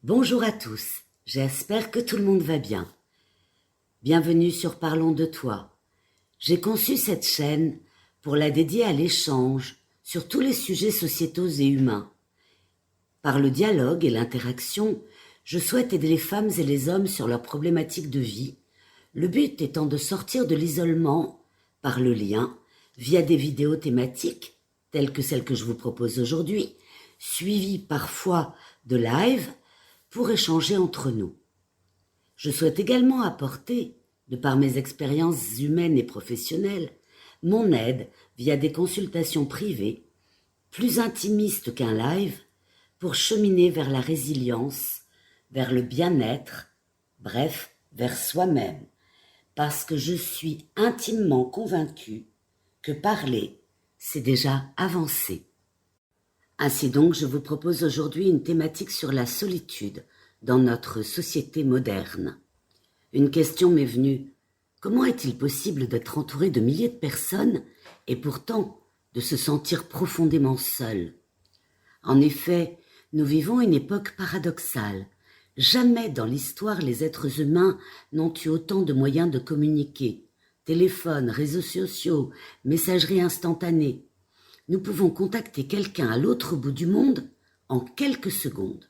Bonjour à tous, j'espère que tout le monde va bien. Bienvenue sur Parlons de toi. J'ai conçu cette chaîne pour la dédier à l'échange sur tous les sujets sociétaux et humains. Par le dialogue et l'interaction, je souhaite aider les femmes et les hommes sur leurs problématiques de vie, le but étant de sortir de l'isolement par le lien via des vidéos thématiques telles que celles que je vous propose aujourd'hui, suivies parfois de live pour échanger entre nous. Je souhaite également apporter, de par mes expériences humaines et professionnelles, mon aide via des consultations privées, plus intimistes qu'un live, pour cheminer vers la résilience, vers le bien-être, bref, vers soi-même, parce que je suis intimement convaincue que parler, c'est déjà avancer. Ainsi donc, je vous propose aujourd'hui une thématique sur la solitude dans notre société moderne. Une question m'est venue. Comment est-il possible d'être entouré de milliers de personnes et pourtant de se sentir profondément seul? En effet, nous vivons une époque paradoxale. Jamais dans l'histoire les êtres humains n'ont eu autant de moyens de communiquer. Téléphone, réseaux sociaux, messagerie instantanée. Nous pouvons contacter quelqu'un à l'autre bout du monde en quelques secondes.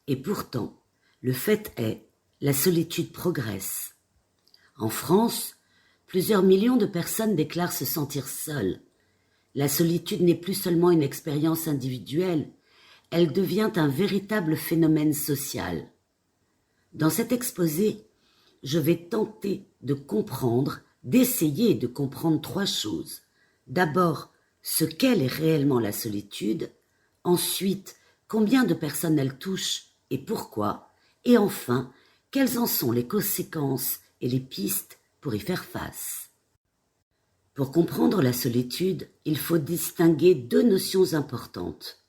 Et pourtant, le fait est, la solitude progresse. En France, plusieurs millions de personnes déclarent se sentir seules. La solitude n'est plus seulement une expérience individuelle, elle devient un véritable phénomène social. Dans cet exposé, je vais tenter de comprendre, d'essayer de comprendre trois choses. D'abord, ce qu'est réellement la solitude, ensuite, combien de personnes elle touche et pourquoi, et enfin, quelles en sont les conséquences et les pistes pour y faire face. Pour comprendre la solitude, il faut distinguer deux notions importantes.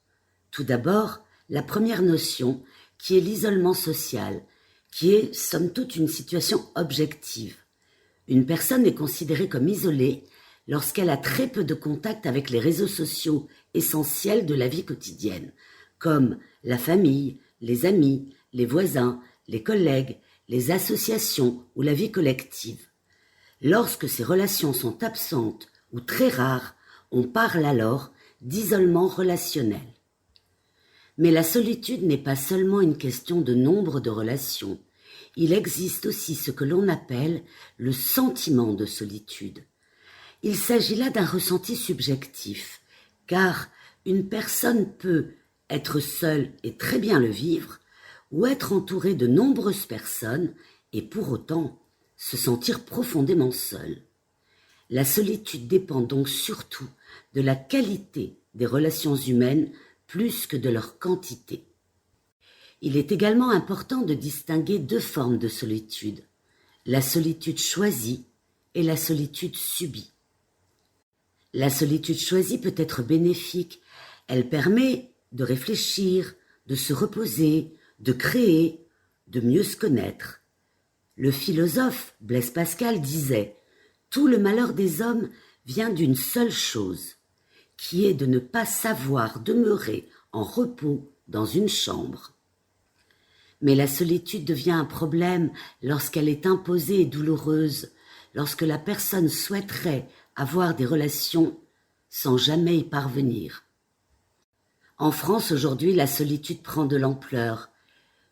Tout d'abord, la première notion, qui est l'isolement social, qui est, somme toute, une situation objective. Une personne est considérée comme isolée lorsqu'elle a très peu de contact avec les réseaux sociaux essentiels de la vie quotidienne, comme la famille, les amis, les voisins, les collègues, les associations ou la vie collective. Lorsque ces relations sont absentes ou très rares, on parle alors d'isolement relationnel. Mais la solitude n'est pas seulement une question de nombre de relations. Il existe aussi ce que l'on appelle le sentiment de solitude. Il s'agit là d'un ressenti subjectif, car une personne peut être seule et très bien le vivre, ou être entourée de nombreuses personnes et pour autant se sentir profondément seule. La solitude dépend donc surtout de la qualité des relations humaines plus que de leur quantité. Il est également important de distinguer deux formes de solitude, la solitude choisie et la solitude subie. La solitude choisie peut être bénéfique, elle permet de réfléchir, de se reposer, de créer, de mieux se connaître. Le philosophe Blaise Pascal disait « Tout le malheur des hommes vient d'une seule chose, qui est de ne pas savoir demeurer en repos dans une chambre. » Mais la solitude devient un problème lorsqu'elle est imposée et douloureuse, lorsque la personne souhaiterait avoir des relations sans jamais y parvenir. En France, aujourd'hui, la solitude prend de l'ampleur.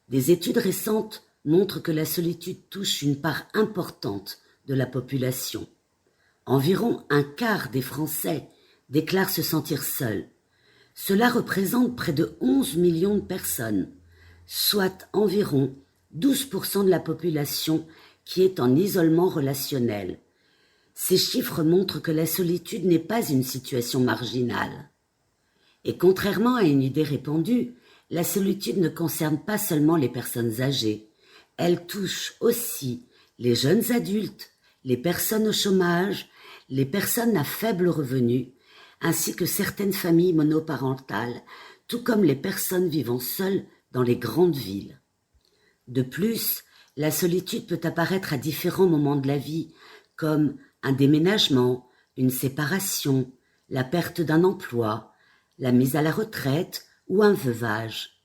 Des études récentes montrent que la solitude touche une part importante de la population. Environ un quart des Français déclarent se sentir seuls. Cela représente près de 11 millions de personnes, soit environ 12% de la population qui est en isolement relationnel. Ces chiffres montrent que la solitude n'est pas une situation marginale. Et contrairement à une idée répandue, la solitude ne concerne pas seulement les personnes âgées. Elle touche aussi les jeunes adultes, les personnes au chômage, les personnes à faible revenu, ainsi que certaines familles monoparentales, tout comme les personnes vivant seules dans les grandes villes. De plus, la solitude peut apparaître à différents moments de la vie, comme un déménagement, une séparation, la perte d'un emploi, la mise à la retraite ou un veuvage.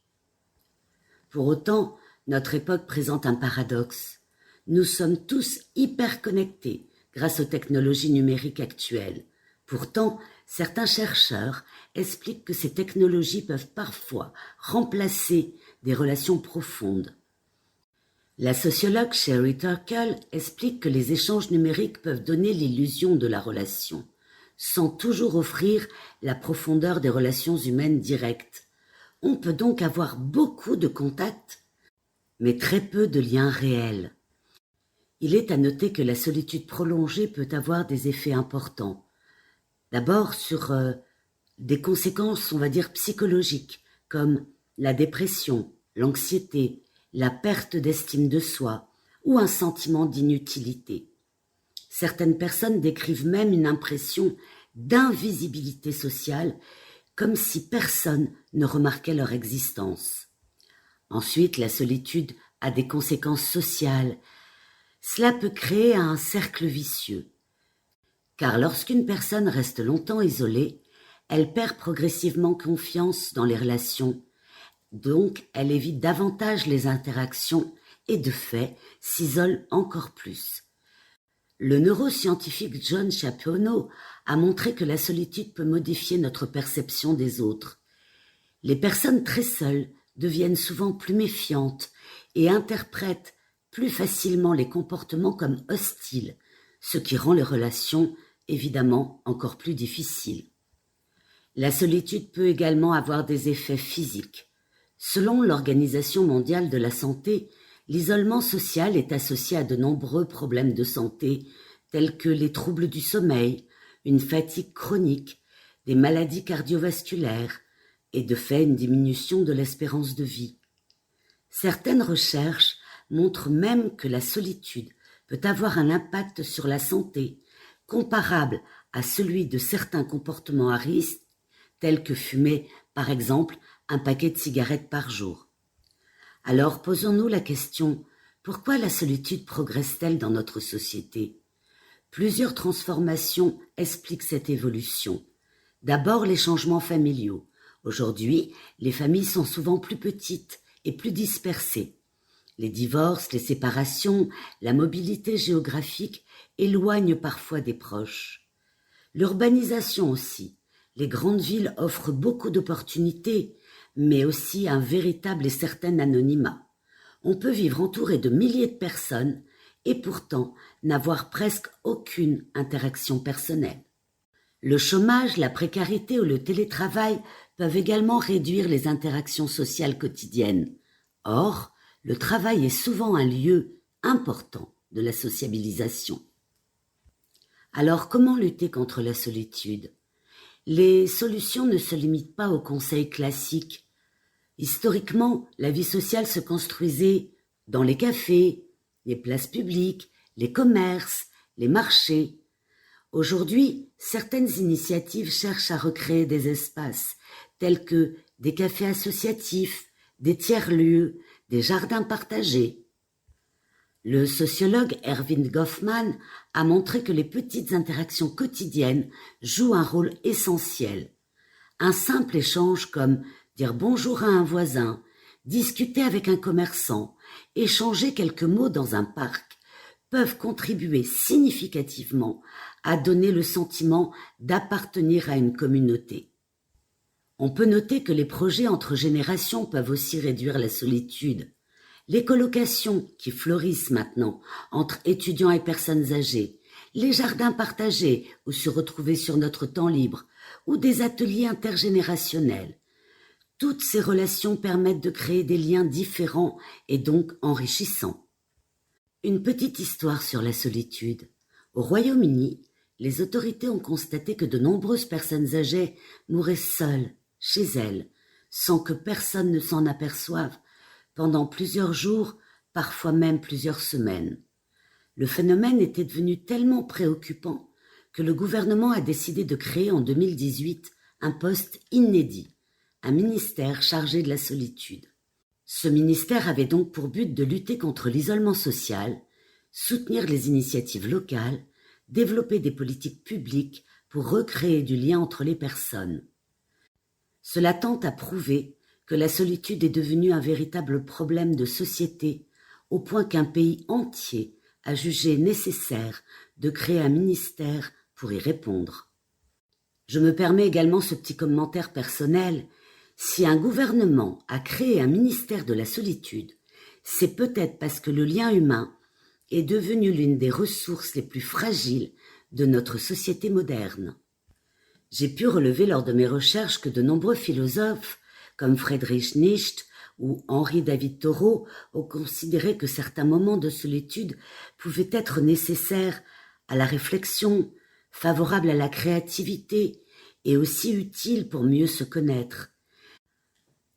Pour autant, notre époque présente un paradoxe. Nous sommes tous hyper connectés grâce aux technologies numériques actuelles. Pourtant, certains chercheurs expliquent que ces technologies peuvent parfois remplacer des relations profondes. La sociologue Sherry Turkle explique que les échanges numériques peuvent donner l'illusion de la relation, sans toujours offrir la profondeur des relations humaines directes. On peut donc avoir beaucoup de contacts, mais très peu de liens réels. Il est à noter que la solitude prolongée peut avoir des effets importants. D'abord sur des conséquences, on va dire, psychologiques, comme la dépression, l'anxiété, la perte d'estime de soi ou un sentiment d'inutilité. Certaines personnes décrivent même une impression d'invisibilité sociale, comme si personne ne remarquait leur existence. Ensuite, la solitude a des conséquences sociales. Cela peut créer un cercle vicieux, car lorsqu'une personne reste longtemps isolée, elle perd progressivement confiance dans les relations, donc elle évite davantage les interactions et de fait s'isole encore plus. Le neuroscientifique John Shapono a montré que la solitude peut modifier notre perception des autres. Les personnes très seules deviennent souvent plus méfiantes et interprètent plus facilement les comportements comme hostiles, ce qui rend les relations évidemment encore plus difficiles. La solitude peut également avoir des effets physiques. Selon l'Organisation mondiale de la santé, l'isolement social est associé à de nombreux problèmes de santé tels que les troubles du sommeil, une fatigue chronique, des maladies cardiovasculaires et de fait une diminution de l'espérance de vie. Certaines recherches montrent même que la solitude peut avoir un impact sur la santé comparable à celui de certains comportements à risque, tels que fumer, par exemple, un paquet de cigarettes par jour. Alors posons-nous la question, pourquoi la solitude progresse-t-elle dans notre société ? Plusieurs transformations expliquent cette évolution. D'abord, les changements familiaux. Aujourd'hui, les familles sont souvent plus petites et plus dispersées. Les divorces, les séparations, la mobilité géographique éloignent parfois des proches. L'urbanisation aussi. Les grandes villes offrent beaucoup d'opportunités, mais aussi un véritable et certain anonymat. On peut vivre entouré de milliers de personnes et pourtant n'avoir presque aucune interaction personnelle. Le chômage, la précarité ou le télétravail peuvent également réduire les interactions sociales quotidiennes. Or, le travail est souvent un lieu important de la sociabilisation. Alors, comment lutter contre la solitude ? Les solutions ne se limitent pas aux conseils classiques. Historiquement, la vie sociale se construisait dans les cafés, les places publiques, les commerces, les marchés. Aujourd'hui, certaines initiatives cherchent à recréer des espaces tels que des cafés associatifs, des tiers-lieux, des jardins partagés. Le sociologue Erving Goffman a montré que les petites interactions quotidiennes jouent un rôle essentiel. Un simple échange comme dire bonjour à un voisin, discuter avec un commerçant, échanger quelques mots dans un parc peuvent contribuer significativement à donner le sentiment d'appartenir à une communauté. On peut noter que les projets entre générations peuvent aussi réduire la solitude. Les colocations qui fleurissent maintenant entre étudiants et personnes âgées, les jardins partagés où se retrouver sur notre temps libre, ou des ateliers intergénérationnels. Toutes ces relations permettent de créer des liens différents et donc enrichissants. Une petite histoire sur la solitude. Au Royaume-Uni, les autorités ont constaté que de nombreuses personnes âgées mouraient seules, chez elles, sans que personne ne s'en aperçoive, pendant plusieurs jours, parfois même plusieurs semaines. Le phénomène était devenu tellement préoccupant que le gouvernement a décidé de créer en 2018 un poste inédit, un ministère chargé de la solitude. Ce ministère avait donc pour but de lutter contre l'isolement social, soutenir les initiatives locales, développer des politiques publiques pour recréer du lien entre les personnes. Cela tente à prouver que la solitude est devenue un véritable problème de société, au point qu'un pays entier a jugé nécessaire de créer un ministère pour y répondre. Je me permets également ce petit commentaire personnel. Si un gouvernement a créé un ministère de la solitude, c'est peut-être parce que le lien humain est devenu l'une des ressources les plus fragiles de notre société moderne. J'ai pu relever lors de mes recherches que de nombreux philosophes, comme Friedrich Nietzsche ou Henri David Thoreau, ont considéré que certains moments de solitude pouvaient être nécessaires à la réflexion, favorables à la créativité et aussi utiles pour mieux se connaître.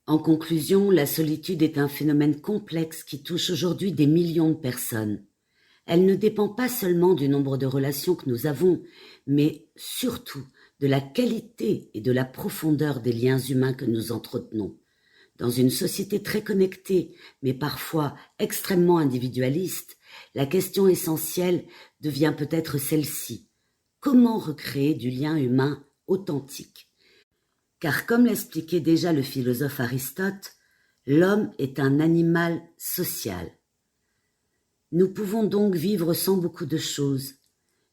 En conclusion, la solitude est un phénomène complexe qui touche aujourd'hui des millions de personnes. Elle ne dépend pas seulement du nombre de relations que nous avons, mais surtout de la qualité et de la profondeur des liens humains que nous entretenons. Dans une société très connectée, mais parfois extrêmement individualiste, la question essentielle devient peut-être celle-ci. Comment recréer du lien humain authentique ? Car comme l'expliquait déjà le philosophe Aristote, l'homme est un animal social. Nous pouvons donc vivre sans beaucoup de choses,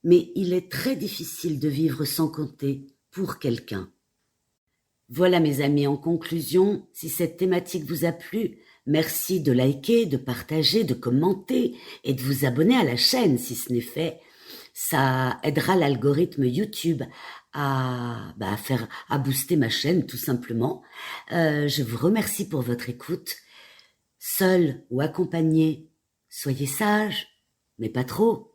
mais il est très difficile de vivre sans compter pour quelqu'un. Voilà mes amis, en conclusion, si cette thématique vous a plu, merci de liker, de partager, de commenter et de vous abonner à la chaîne si ce n'est fait. Ça aidera l'algorithme YouTube à booster ma chaîne tout simplement. Je vous remercie pour votre écoute. Seul ou accompagné, soyez sage, mais pas trop.